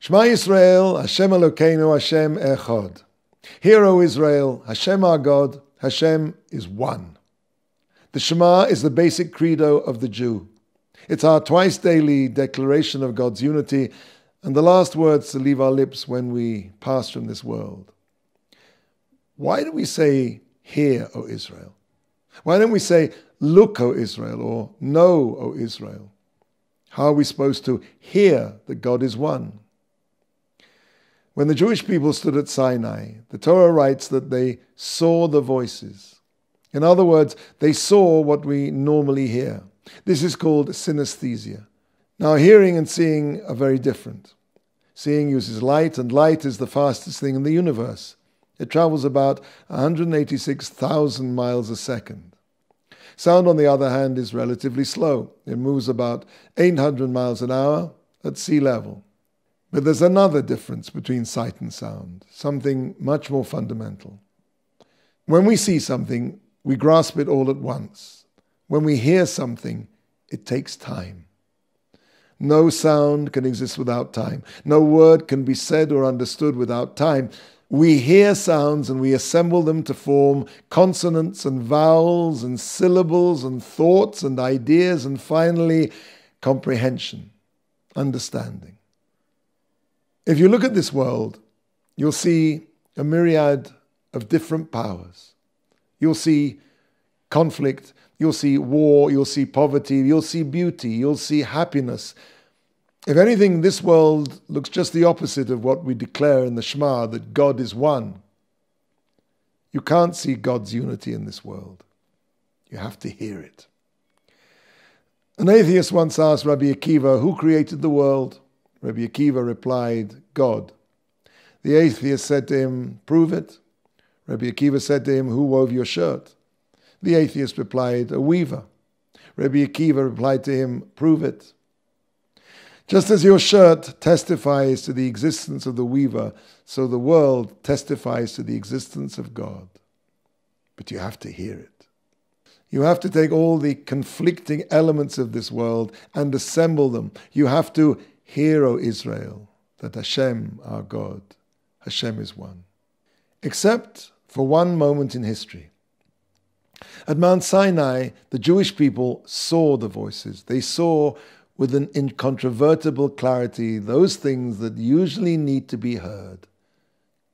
Shema Yisrael, Hashem Elokeinu, Hashem Echad. Hear, O Israel, Hashem our God, Hashem is one. The Shema is the basic credo of the Jew. It's our twice daily declaration of God's unity and the last words to leave our lips when we pass from this world. Why do we say, hear, O Israel? Why don't we say, look, O Israel, or know, O Israel? How are we supposed to hear that God is one? When the Jewish people stood at Sinai, the Torah writes that they saw the voices. In other words, they saw what we normally hear. This is called synesthesia. Now, hearing and seeing are very different. Seeing uses light, and light is the fastest thing in the universe. It travels about 186,000 miles a second. Sound, on the other hand, is relatively slow. It moves about 800 miles an hour at sea level. But there's another difference between sight and sound, something much more fundamental. When we see something, we grasp it all at once. When we hear something, it takes time. No sound can exist without time. No word can be said or understood without time. We hear sounds and we assemble them to form consonants and vowels and syllables and thoughts and ideas and finally comprehension, understanding. If you look at this world, you'll see a myriad of different powers. You'll see conflict, you'll see war, you'll see poverty, you'll see beauty, you'll see happiness. If anything, this world looks just the opposite of what we declare in the Shema, that God is one. You can't see God's unity in this world. You have to hear it. An atheist once asked Rabbi Akiva, who created the world? Rabbi Akiva replied, God. The atheist said to him, prove it. Rabbi Akiva said to him, who wove your shirt? The atheist replied, a weaver. Rabbi Akiva replied to him, prove it. Just as your shirt testifies to the existence of the weaver, so the world testifies to the existence of God. But you have to hear it. You have to take all the conflicting elements of this world and assemble them. You have to hear, O Israel, that Hashem, our God, Hashem is one. Except for one moment in history. At Mount Sinai, the Jewish people saw the voices. They saw with an incontrovertible clarity those things that usually need to be heard,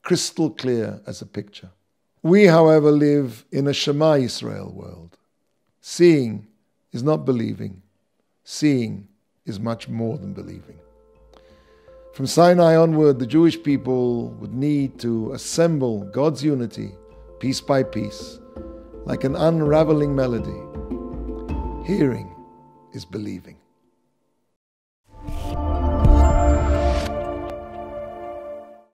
crystal clear as a picture. We, however, live in a Shema Yisrael world. Seeing is not believing. Seeing is much more than believing. From Sinai onward, the Jewish people would need to assemble God's unity, piece by piece, like an unraveling melody. Hearing is believing.